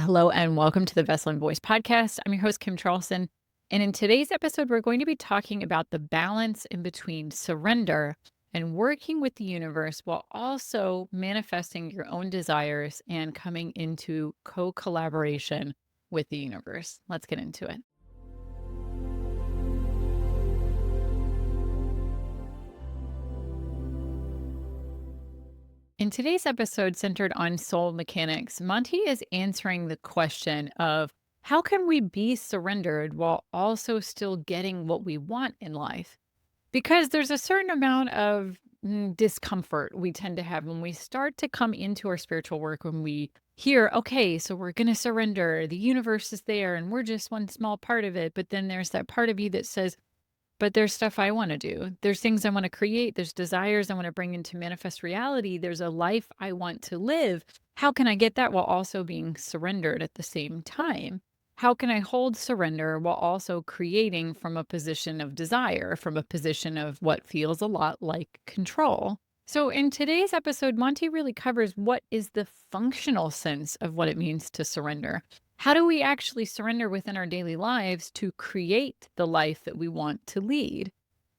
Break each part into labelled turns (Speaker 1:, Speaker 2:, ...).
Speaker 1: Hello and welcome to the Vessel and Voice podcast. I'm your host, Kim Charlson. And in today's episode, we're going to be talking about the balance in between surrender and working with the universe while also manifesting your own desires and coming into co-collaboration with the universe. Let's get into it. In today's episode, centered on soul mechanics, Monty is answering the question of how can we be surrendered while also still getting what we want in life? Because there's a certain amount of discomfort we tend to have when we start to come into our spiritual work, when we hear, okay, so we're going to surrender, the universe is there, and we're just one small part of it. But then there's that part of you that says, but there's stuff I want to do. There's things I want to create. There's desires I want to bring into manifest reality. There's a life I want to live. How can I get that while also being surrendered at the same time? How can I hold surrender while also creating from a position of desire, from a position of what feels a lot like control? So, in today's episode, Monty really covers what is the functional sense of what it means to surrender. How do we actually surrender within our daily lives to create the life that we want to lead?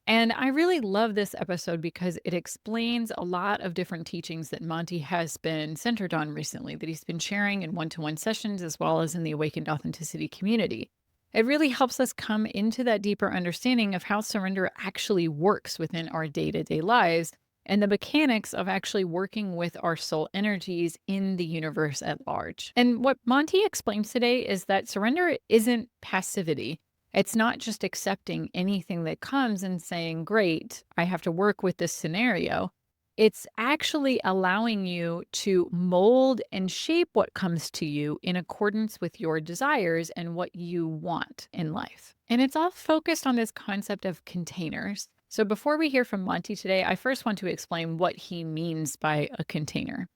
Speaker 1: And I really love this episode because it explains a lot of different teachings that Monty has been centered on recently, that he's been sharing in one-to-one sessions as well as in the Awakened Authenticity community. It really helps us come into that deeper understanding of how surrender actually works within our day-to-day lives and the mechanics of actually working with our soul energies in the universe at large. And what Monty explains today is that surrender isn't passivity. It's not just accepting anything that comes and saying, great, I have to work with this scenario. It's actually allowing you to mold and shape what comes to you in accordance with your desires and what you want in life. And it's all focused on this concept of containers. So before we hear from Monty today, I first want to explain what he means by a container.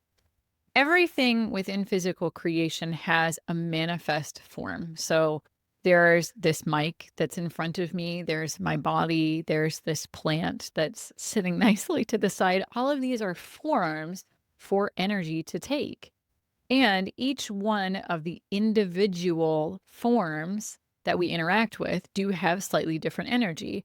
Speaker 1: Everything within physical creation has a manifest form. So there's this mic that's in front of me. There's my body. There's this plant that's sitting nicely to the side. All of these are forms for energy to take. And each one of the individual forms that we interact with do have slightly different energy.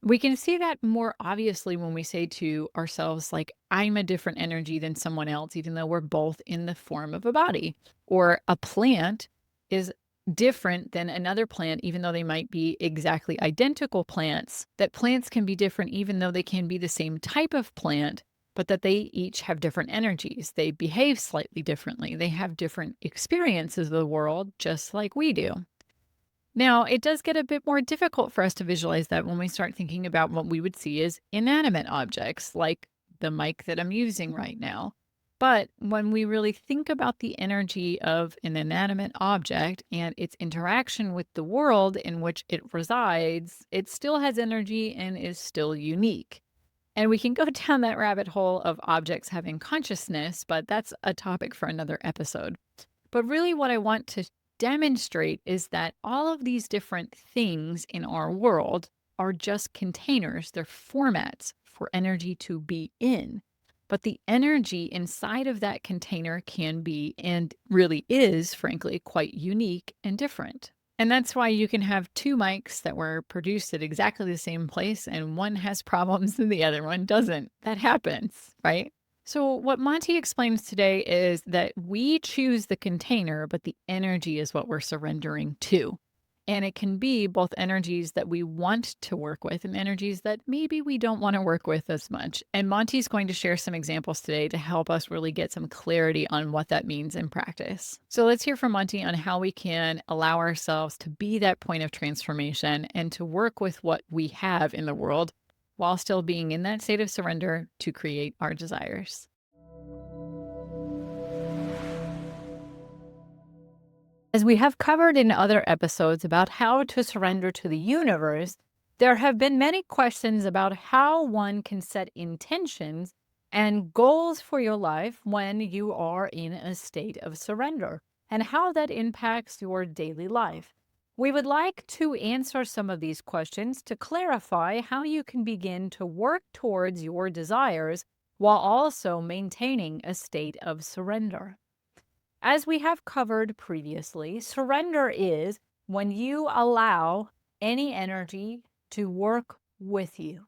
Speaker 1: We can see that more obviously when we say to ourselves, like, I'm a different energy than someone else, even though we're both in the form of a body. Or a plant is different than another plant, even though they might be exactly identical plants. That plants can be different, even though they can be the same type of plant, but that they each have different energies. They behave slightly differently. They have different experiences of the world, just like we do. Now, it does get a bit more difficult for us to visualize that when we start thinking about what we would see as inanimate objects, like the mic that I'm using right now. But when we really think about the energy of an inanimate object and its interaction with the world in which it resides, it still has energy and is still unique. And we can go down that rabbit hole of objects having consciousness, but that's a topic for another episode. But really, what I want to demonstrate is that all of these different things in our world are just containers. They're formats for energy to be in. But the energy inside of that container can be, and really is, frankly, quite unique and different. And that's why you can have two mics that were produced at exactly the same place, and one has problems and the other one doesn't. That happens, right? So what Monty explains today is that we choose the container, but the energy is what we're surrendering to. And it can be both energies that we want to work with and energies that maybe we don't want to work with as much. And Monty's going to share some examples today to help us really get some clarity on what that means in practice. So let's hear from Monty on how we can allow ourselves to be that point of transformation and to work with what we have in the world while still being in that state of surrender to create our desires. As we have covered in other episodes about how to surrender to the universe, there have been many questions about how one can set intentions and goals for your life when you are in a state of surrender, and how that impacts your daily life. We would like to answer some of these questions to clarify how you can begin to work towards your desires while also maintaining a state of surrender. As we have covered previously, surrender is when you allow any energy to work with you.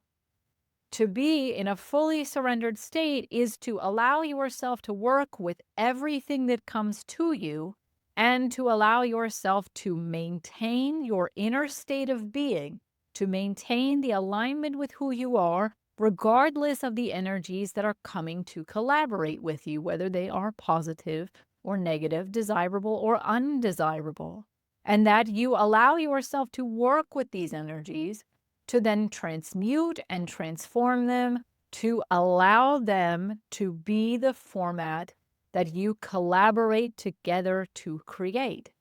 Speaker 1: To be in a fully surrendered state is to allow yourself to work with everything that comes to you and to allow yourself to maintain your inner state of being, to maintain the alignment with who you are, regardless of the energies that are coming to collaborate with you, whether they are positive or negative, desirable or undesirable. And that you allow yourself to work with these energies to then transmute and transform them, to allow them to be the format that you collaborate together to create.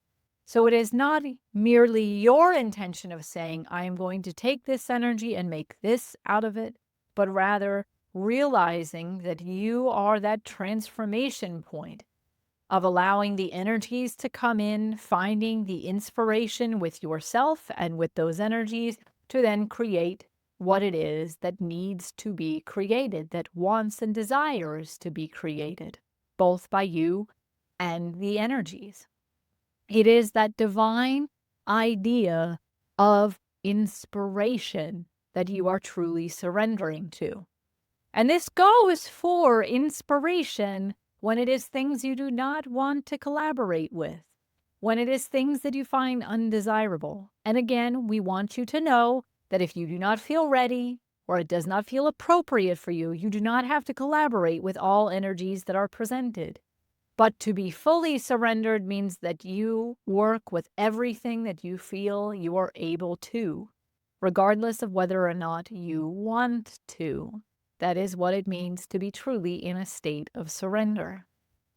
Speaker 1: So it is not merely your intention of saying, I am going to take this energy and make this out of it, but rather realizing that you are that transformation point of allowing the energies to come in, finding the inspiration with yourself and with those energies to then create what it is that needs to be created, that wants and desires to be created, both by you and the energies. It is that divine idea of inspiration that you are truly surrendering to. And this goes for inspiration when it is things you do not want to collaborate with, when it is things that you find undesirable. And again, we want you to know that if you do not feel ready or it does not feel appropriate for you, you do not have to collaborate with all energies that are presented. But to be fully surrendered means that you work with everything that you feel you are able to, regardless of whether or not you want to. That is what it means to be truly in a state of surrender.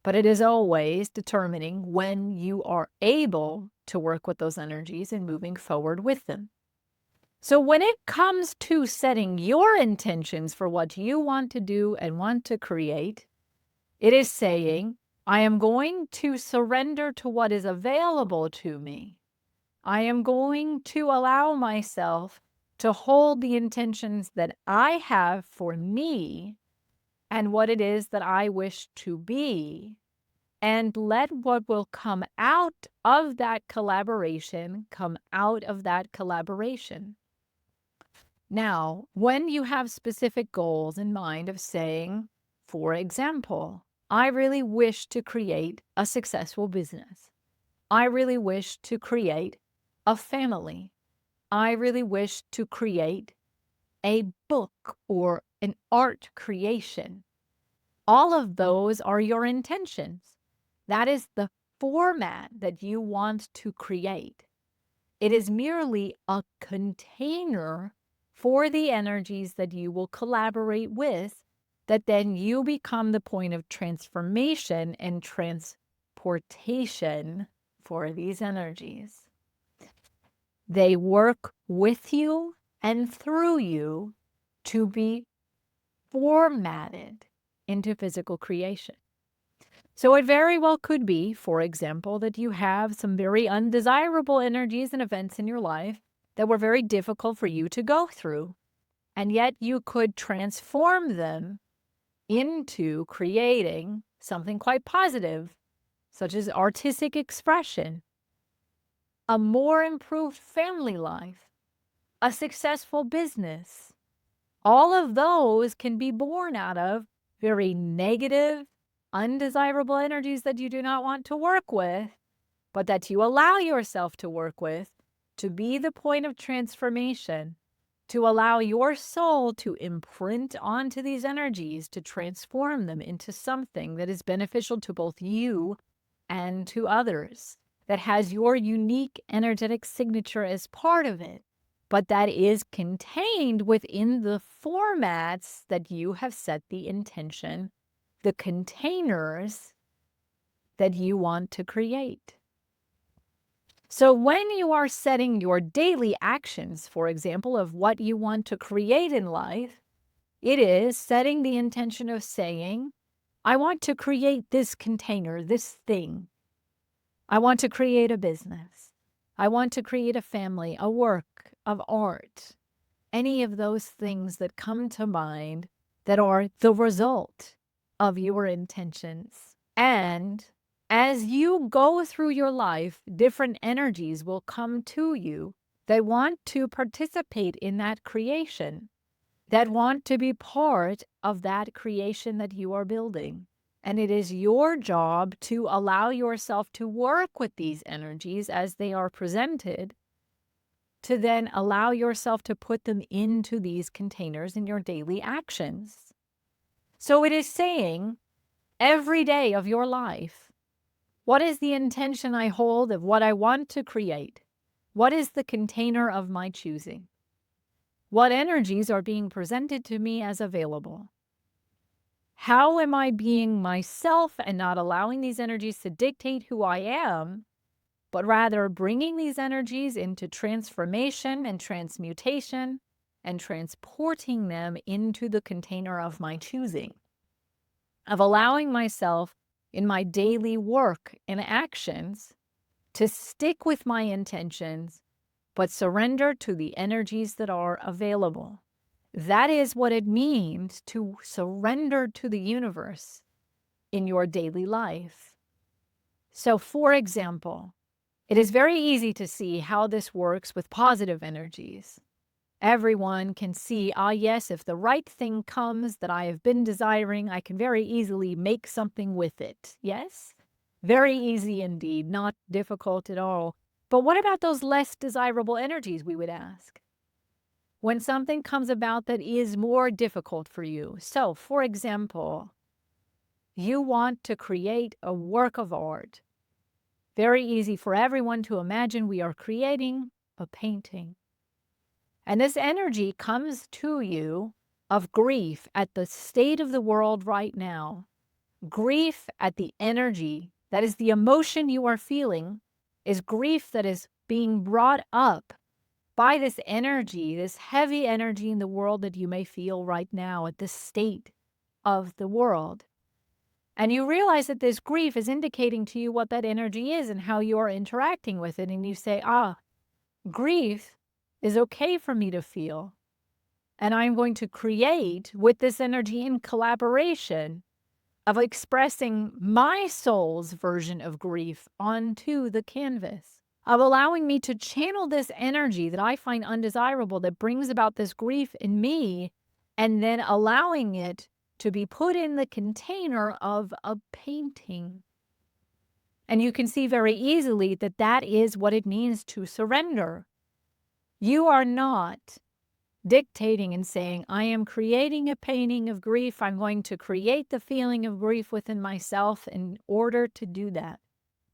Speaker 1: But it is always determining when you are able to work with those energies and moving forward with them. So when it comes to setting your intentions for what you want to do and want to create, it is saying, I am going to surrender to what is available to me. I am going to allow myself to hold the intentions that I have for me and what it is that I wish to be, and let what will come out of that collaboration come out of that collaboration. Now, when you have specific goals in mind of saying, for example, I really wish to create a successful business. I really wish to create a family. I really wish to create a book or an art creation. All of those are your intentions. That is the format that you want to create. It is merely a container for the energies that you will collaborate with, that then you become the point of transformation and transportation for these energies. They work with you and through you to be formatted into physical creation. So it very well could be, for example, that you have some very undesirable energies and events in your life that were very difficult for you to go through, and yet you could transform them into creating something quite positive, such as artistic expression, a more improved family life, a successful business. All of those can be born out of very negative, undesirable energies that you do not want to work with, but that you allow yourself to work with, to be the point of transformation, to allow your soul to imprint onto these energies, to transform them into something that is beneficial to both you and to others, that has your unique energetic signature as part of it, but that is contained within the formats that you have set the intention, the containers that you want to create. So when you are setting your daily actions, for example, of what you want to create in life, it is setting the intention of saying, I want to create this container, this thing. I want to create a business. I want to create a family, a work of art. Any of those things that come to mind that are the result of your intentions. And As you go through your life, different energies will come to you that want to participate in that creation, that want to be part of that creation that you are building. And it is your job to allow yourself to work with these energies as they are presented, to then allow yourself to put them into these containers in your daily actions. So it is saying every day of your life, what is the intention I hold of what I want to create? What is the container of my choosing? What energies are being presented to me as available? How am I being myself and not allowing these energies to dictate who I am, but rather bringing these energies into transformation and transmutation and transporting them into the container of my choosing, of allowing myself in my daily work and actions to stick with my intentions, but surrender to the energies that are available. That is what it means to surrender to the universe in your daily life. So, for example, it is very easy to see how this works with positive energies. Everyone can see, yes, if the right thing comes that I have been desiring, I can very easily make something with it. Yes? Very easy indeed, not difficult at all. But what about those less desirable energies, we would ask? When something comes about that is more difficult for you. So, for example, you want to create a work of art. Very easy for everyone to imagine we are creating a painting. And this energy comes to you of grief at the state of the world right now. Grief at the energy, that is the emotion you are feeling, is grief that is being brought up by this energy, this heavy energy in the world that you may feel right now at this state of the world. And you realize that this grief is indicating to you what that energy is and how you are interacting with it. And you say, grief is okay for me to feel. And I'm going to create with this energy in collaboration of expressing my soul's version of grief onto the canvas, of allowing me to channel this energy that I find undesirable that brings about this grief in me, and then allowing it to be put in the container of a painting. And you can see very easily that that is what it means to surrender. You are not dictating and saying, I am creating a painting of grief. I'm going to create the feeling of grief within myself in order to do that.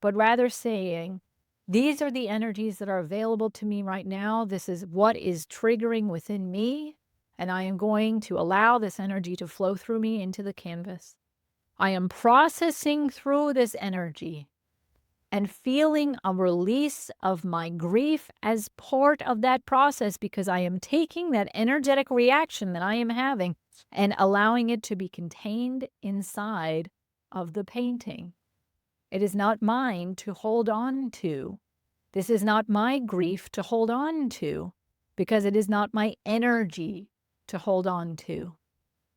Speaker 1: But rather saying, these are the energies that are available to me right now. This is what is triggering within me. And I am going to allow this energy to flow through me into the canvas. I am processing through this energy and feeling a release of my grief as part of that process, because I am taking that energetic reaction that I am having and allowing it to be contained inside of the painting. It is not mine to hold on to. This is not my grief to hold on to, because it is not my energy to hold on to.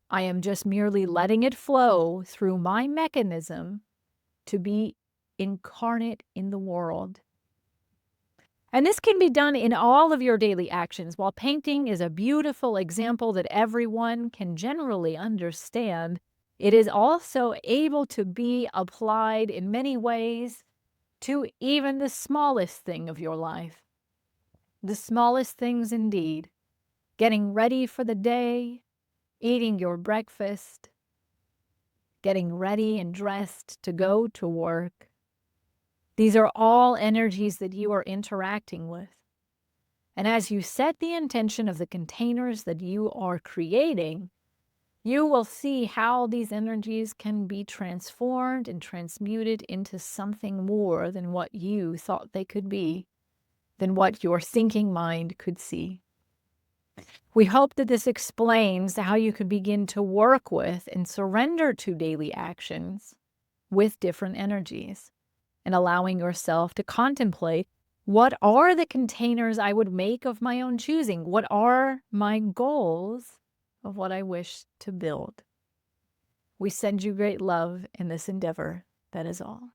Speaker 1: I am just merely letting it flow through my mechanism to be incarnate in the world. And this can be done in all of your daily actions. While painting is a beautiful example that everyone can generally understand, it is also able to be applied in many ways to even the smallest thing of your life. The smallest things indeed. Getting ready for the day, eating your breakfast, getting ready and dressed to go to work. These are all energies that you are interacting with. And as you set the intention of the containers that you are creating, you will see how these energies can be transformed and transmuted into something more than what you thought they could be, than what your thinking mind could see. We hope that this explains how you can begin to work with and surrender to daily actions with different energies, and allowing yourself to contemplate, what are the containers I would make of my own choosing? What are my goals of what I wish to build? We send you great love in this endeavor. That is all.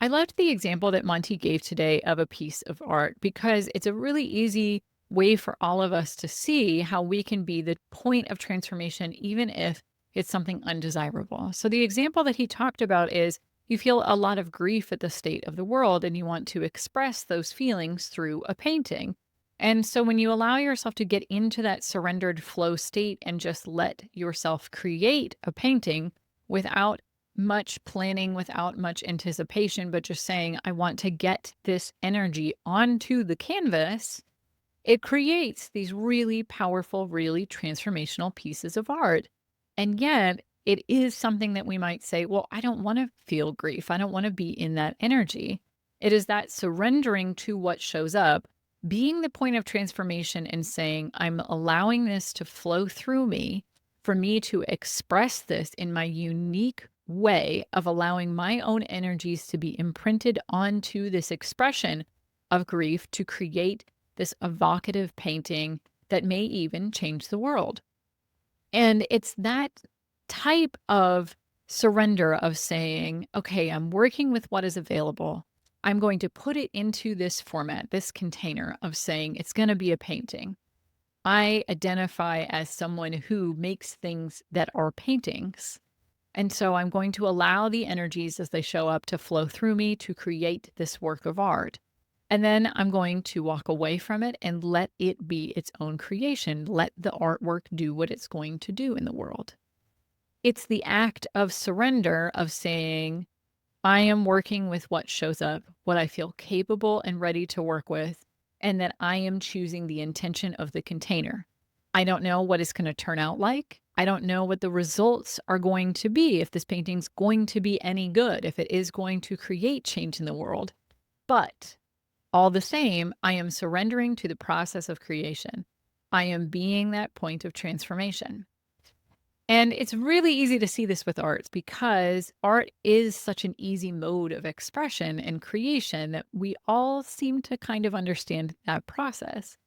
Speaker 1: I loved the example that Monty gave today of a piece of art because it's a really easy way for all of us to see how we can be the point of transformation, even if it's something undesirable. So, the example that he talked about is you feel a lot of grief at the state of the world and you want to express those feelings through a painting. And so, when you allow yourself to get into that surrendered flow state and just let yourself create a painting without much planning, without much anticipation, but just saying, I want to get this energy onto the canvas, it creates these really powerful, really transformational pieces of art. And yet, it is something that we might say, well, I don't want to feel grief. I don't want to be in that energy. It is that surrendering to what shows up, being the point of transformation and saying, I'm allowing this to flow through me for me to express this in my unique way of allowing my own energies to be imprinted onto this expression of grief to create this evocative painting that may even change the world. And it's that type of surrender of saying, okay, I'm working with what is available. I'm going to put it into this format, this container of saying it's going to be a painting. I identify as someone who makes things that are paintings. And so I'm going to allow the energies as they show up to flow through me to create this work of art. And then I'm going to walk away from it and let it be its own creation. Let the artwork do what it's going to do in the world. It's the act of surrender of saying, I am working with what shows up, what I feel capable and ready to work with, and that I am choosing the intention of the container. I don't know what it's going to turn out like. I don't know what the results are going to be, if this painting's going to be any good, if it is going to create change in the world. But all the same, I am surrendering to the process of creation. I am being that point of transformation. And it's really easy to see this with art because art is such an easy mode of expression and creation that we all seem to kind of understand that process.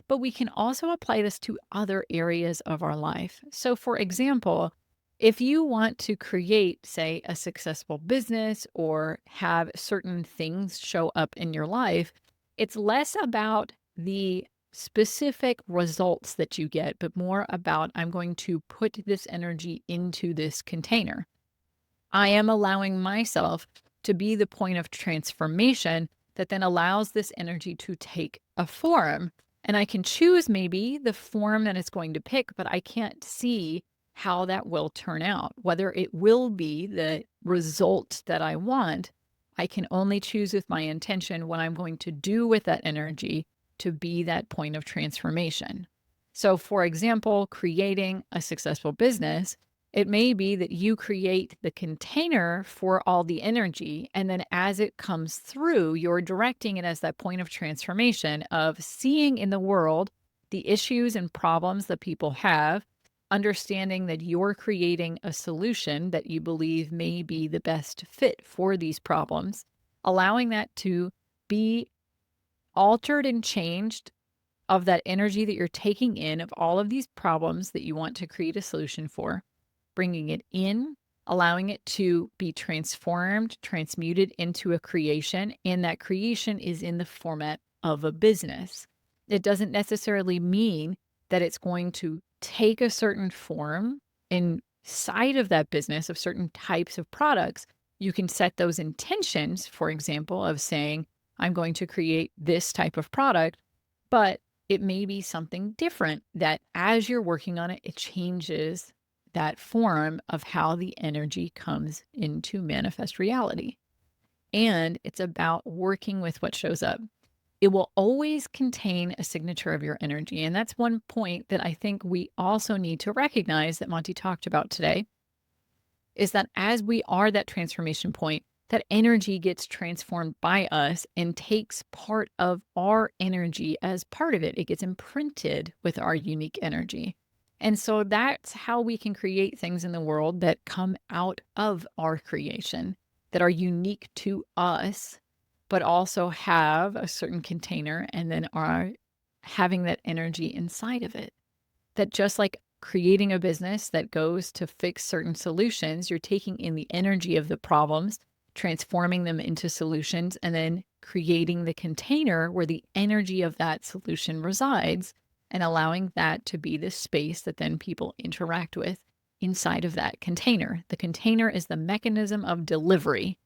Speaker 1: But we can also apply this to other areas of our life. So, for example, if you want to create, say, a successful business or have certain things show up in your life, it's less about the specific results that you get, but more about I'm going to put this energy into this container. I am allowing myself to be the point of transformation that then allows this energy to take a form. And I can choose maybe the form that it's going to pick, but I can't see how that will turn out, whether it will be the result that I want. I can only choose with my intention what I'm going to do with that energy to be that point of transformation. So, for example, creating a successful business, it may be that you create the container for all the energy. And then as it comes through, you're directing it as that point of transformation of seeing in the world the issues and problems that people have, understanding that you're creating a solution that you believe may be the best fit for these problems, allowing that to be altered and changed of that energy that you're taking in of all of these problems that you want to create a solution for, bringing it in, allowing it to be transformed, transmuted into a creation. And that creation is in the format of a business. It doesn't necessarily mean that it's going to take a certain form inside of that business of certain types of products. You can set those intentions, for example, of saying, I'm going to create this type of product, but it may be something different that as you're working on it, it changes that form of how the energy comes into manifest reality. And it's about working with what shows up. It will always contain a signature of your energy. And that's one point that I think we also need to recognize that Monty talked about today is that as we are that transformation point, that energy gets transformed by us and takes part of our energy as part of it. It gets imprinted with our unique energy. And so that's how we can create things in the world that come out of our creation, that are unique to us, but also have a certain container and then are having that energy inside of it. That just like creating a business that goes to fix certain solutions, you're taking in the energy of the problems transforming them into solutions, and then creating the container where the energy of that solution resides and allowing that to be the space that then people interact with inside of that container. The container is the mechanism of delivery.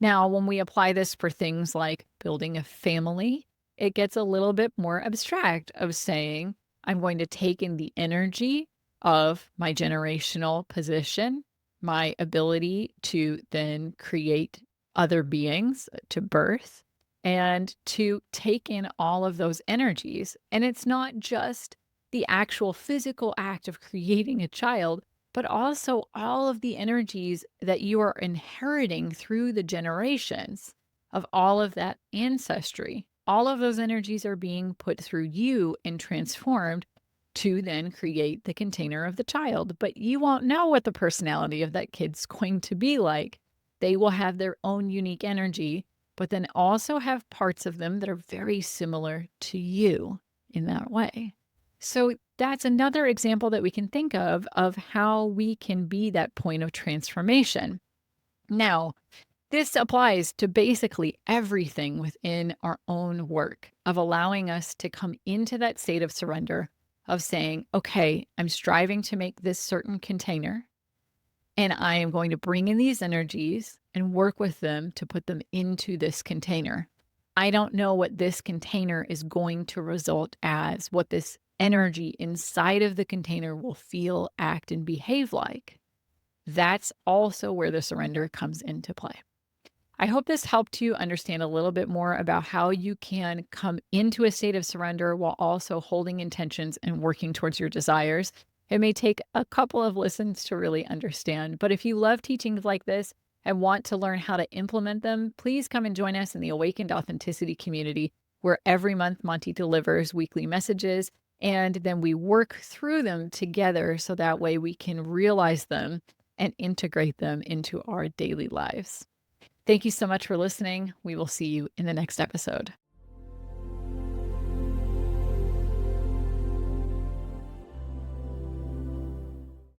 Speaker 1: Now, when we apply this for things like building a family, it gets a little bit more abstract of saying, I'm going to take in the energy of my generational position, my ability to then create other beings to birth, and to take in all of those energies. And it's not just the actual physical act of creating a child, but also all of the energies that you are inheriting through the generations of all of that ancestry. All of those energies are being put through you and transformed to then create the container of the child. But you won't know what the personality of that kid's going to be like. They will have their own unique energy, but then also have parts of them that are very similar to you in that way. So that's another example that we can think of how we can be that point of transformation. Now, this applies to basically everything within our own work of allowing us to come into that state of surrender, of saying, okay, I'm striving to make this certain container, and I am going to bring in these energies and work with them to put them into this container. I don't know what this container is going to result as, what this energy inside of the container will feel, act, and behave like. That's also where the surrender comes into play. I hope this helped you understand a little bit more about how you can come into a state of surrender while also holding intentions and working towards your desires. It may take a couple of listens to really understand, but if you love teachings like this and want to learn how to implement them, please come and join us in the Awakened Authenticity community, where every month Monty delivers weekly messages, and then we work through them together so that way we can realize them and integrate them into our daily lives. Thank you so much for listening. We will see you in the next episode.